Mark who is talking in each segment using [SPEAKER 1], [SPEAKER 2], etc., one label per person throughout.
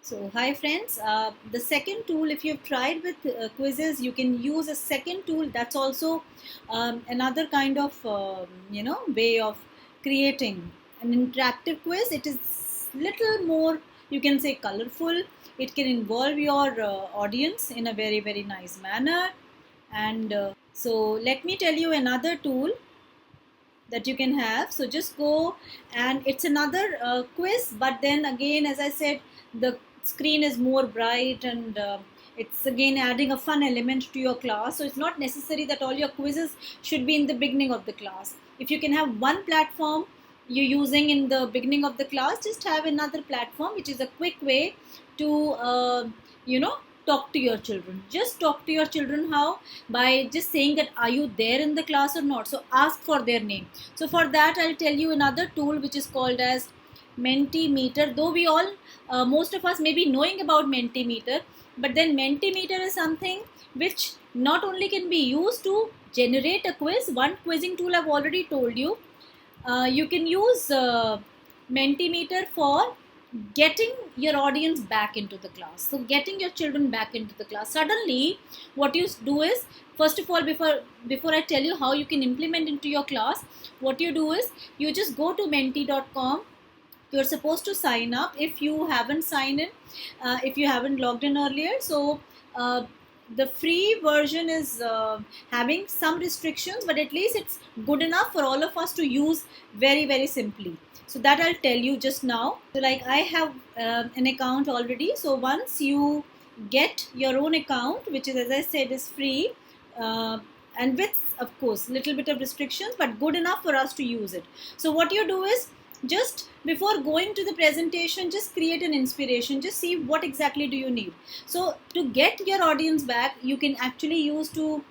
[SPEAKER 1] So, hi friends. The second tool, if you've tried with quizzes, you can use a second tool. That's also another kind of way of creating an interactive quiz. It is little more, you can say, colorful. It can involve your audience in a very nice manner. And so, let me tell you another tool that you can have. So just go, and it's another quiz, but then again, as I said, the screen is more bright, and it's again adding a fun element to your class. So it's not necessary that all your quizzes should be in the beginning of the class. If you can have one platform you're using in the beginning of the class, just have another platform, which is a quick way to you know talk to your children. Just talk to your children. How? By just saying that, are you there in the class or not? So ask for their name. So for that, I'll tell you another tool which is called as Mentimeter. Though we all most of us may be knowing about Mentimeter, but then Mentimeter is something which not only can be used to generate a quiz. One quizzing tool I've already told you. You can use Mentimeter for getting your audience back into the class. So getting your children back into the class. Suddenly, what you do is, first of all, before I tell you how you can implement into your class, what you do is you just go to menti.com. You're supposed to sign up if you haven't signed in, if you haven't logged in earlier. So the free version is having some restrictions, but at least it's good enough for all of us to use very simply. So that I'll tell you just now. So like, I have an account already. So once you get your own account, which is, as I said, is free, and with, of course, little bit of restrictions, but good enough for us to use it. So what you do is, just before going to the presentation, just create an inspiration. Just see what exactly do you need. So to get your audience back, you can actually use to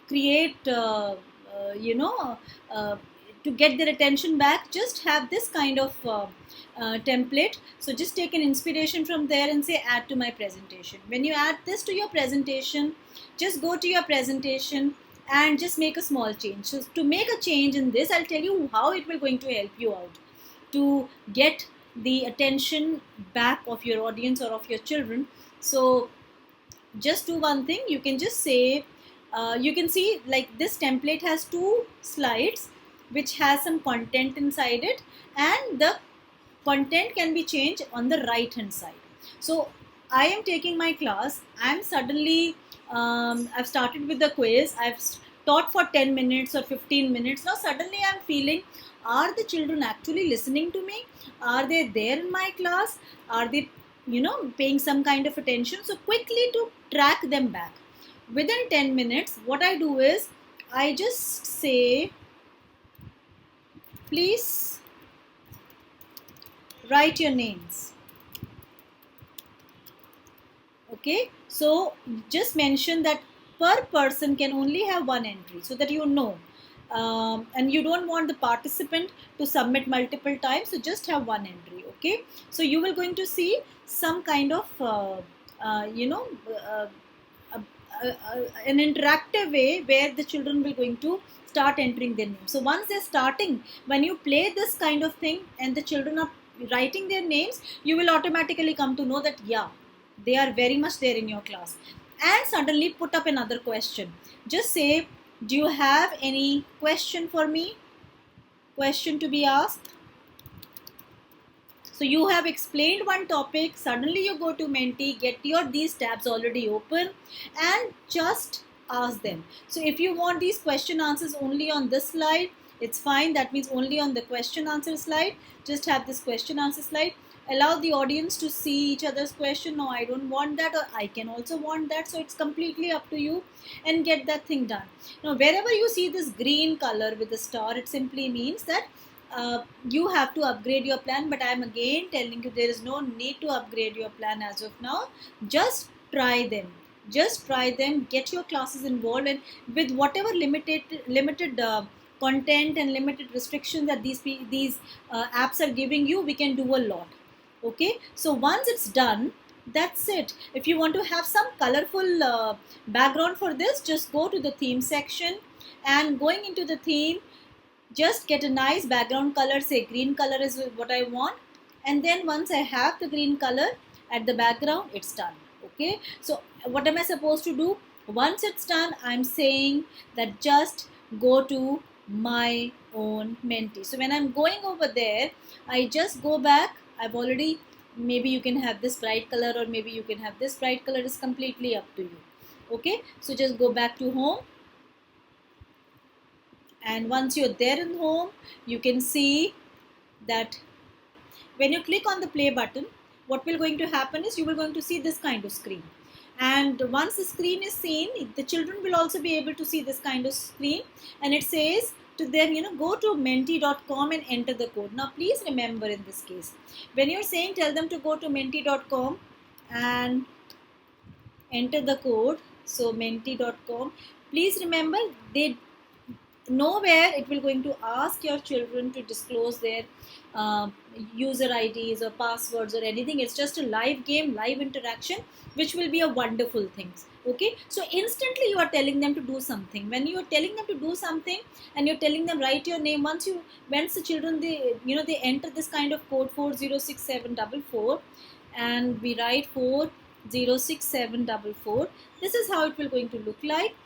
[SPEAKER 1] create you know to get their attention back. Just have this kind of template. So just take an inspiration from there and say, add to my presentation. When you add this to your presentation, just go to your presentation and just make a small change. So to make a change in this, I'll tell you how it will going to help you out to get the attention back of your audience or of your children. So just do one thing. You can just say, you can see like this template has two slides which has some content inside it, and the content can be changed on the right hand side. So I am taking my class. I'm suddenly I've started with the quiz. I've taught for 10 minutes or 15 minutes. Now suddenly I'm feeling, are the children actually listening to me? Are they there in my class? Are they paying some kind of attention? So quickly, to track them back within 10 minutes, what I do is I just say, please write your names. Okay, so just mention that per person can only have one entry, so that you know, and you don't want the participant to submit multiple times, so just have one entry. Okay, so you will going to see some kind of an interactive way where the children will going to start entering their name. So once they're starting, when you play this kind of thing and the children are writing their names, you will automatically come to know that, yeah, they are very much there in your class. And suddenly put up another question. Just say, do you have any question for me? Question to be asked. So you have explained one topic, suddenly you go to Menti, get your these tabs already open, and just ask them. So if you want these question answers only on this slide, it's fine. That means only on the question answer slide. Just have this question answer slide. Allow the audience to see each other's question. No, I don't want that, or I can also want that. So it's completely up to you, and get that thing done. Now wherever you see this green color with the star, it simply means that you have to upgrade your plan. But I am again telling you, there is no need to upgrade your plan as of now. Just try them. Just try them. Get your classes involved, and with whatever limited content and limited restrictions that these apps are giving you, we can do a lot. Okay, so once it's done, that's it. If you want to have some colorful background for this, just go to the theme section, and going into the theme, just get a nice background color. Say green color is what I want. and then once I have the green color at the background, it's done. Okay, so what am I supposed to do? Once it's done, I'm saying that just go to my own Menti. So when I'm going over there, I just go back. I've already, maybe you can have this bright color or maybe you can have this bright color, is completely up to you. Okay, so just go back to home, and once you're there in home, you can see that when you click on the play button, what will going to happen is you will going to see this kind of screen. And once the screen is seen, the children will also be able to see this kind of screen, and it says to them, go to menti.com and enter the code. Now please remember, in this case, when you're saying tell them to go to menti.com and enter the code, so menti.com, please remember, they nowhere it will going to ask your children to disclose their uh, user IDs or passwords or anything. It's just a live game, live interaction, which will be a wonderful thing. Okay, so instantly you are telling them to do something. When you are telling them to do something and you're telling them write your name, once the children, they enter this kind of code 406744, and we write 406744. This is how it will going to look like.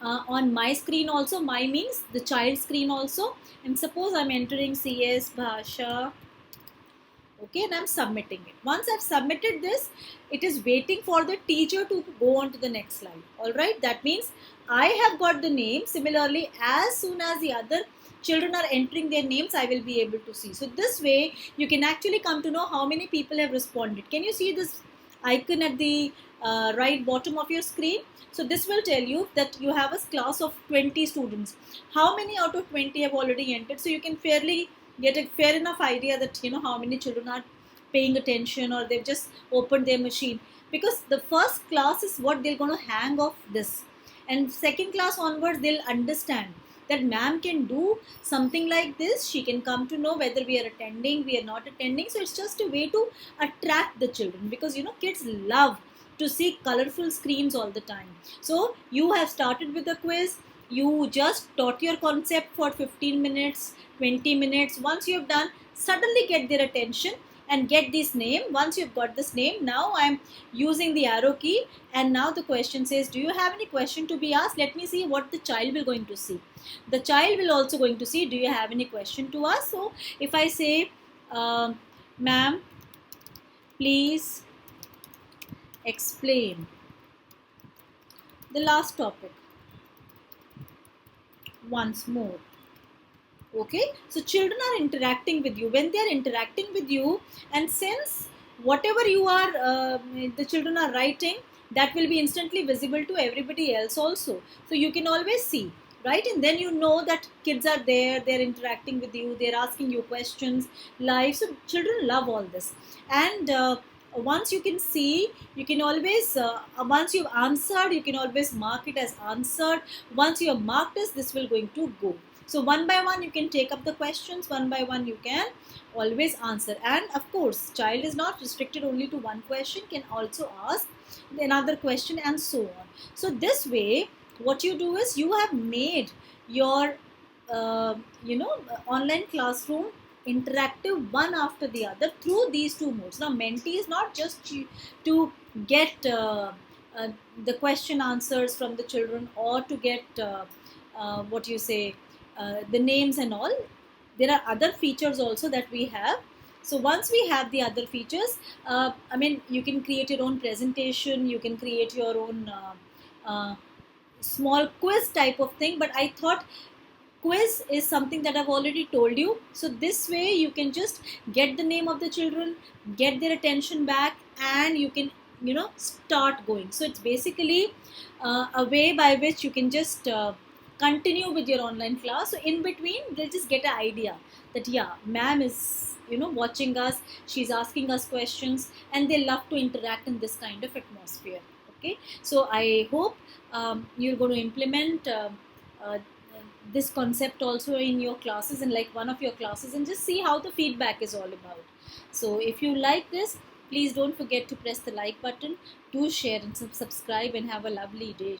[SPEAKER 1] On my screen also, my means the child screen also, and suppose I'm entering CS Bhasha, okay, and I'm submitting it. Once I've submitted this, it is waiting for the teacher to go on to the next slide. All right, that means I have got the name. Similarly, as soon as the other children are entering their names, I will be able to see. So this way you can actually come to know how many people have responded. Can you see this icon at the right bottom of your screen? So this will tell you that you have a class of 20 students. How many out of 20 have already entered? So you can fairly get a fair enough idea that how many children are paying attention, or they've just opened their machine, because the first class is what they're going to hang off this, and second class onwards they'll understand that ma'am can do something like this. She can come to know whether we are attending, we are not attending. So it's just a way to attract the children, because kids love to see colorful screens all the time. So you have started with the quiz, you just taught your concept for 15 minutes, 20 minutes. Once you have done, suddenly get their attention and get this name. Once you've got this name, now I'm using the arrow key, and now the question says, do you have any question to be asked? Let me see what the child will going to see. The child will also going to see, do you have any question to ask? So if I say, ma'am, please explain the last topic once more. Okay, so children are interacting with you. When they are interacting with you, and since whatever you are the children are writing, that will be instantly visible to everybody else also, so you can always see, right? And then that kids are there, they're interacting with you, they're asking you questions live. So children love all this. And once you can see, you can always once you've answered, you can always mark it as answered. Once you have marked as, this will going to go. So one by one you can take up the questions, one by one you can always answer. And of course, child is not restricted only to one question, can also ask another question, and so on. So this way, what you do is, you have made your online classroom interactive, one after the other, through these two modes. Now Menti is not just to get the question answers from the children, or to get what you say, the names and all. There are other features also that we have. So once we have the other features, you can create your own presentation, you can create your own small quiz type of thing. But I thought quiz is something that I've already told you. So this way you can just get the name of the children, get their attention back, and you can start going. So it's basically a way by which you can just continue with your online class. So in between, they'll just get an idea that, yeah, ma'am is watching us, she's asking us questions, and they love to interact in this kind of atmosphere. Okay, so I hope you're going to implement this concept also in your classes, and like one of your classes, and just see how the feedback is all about. So if you like this, please don't forget to press the like button, do share and subscribe, and have a lovely day.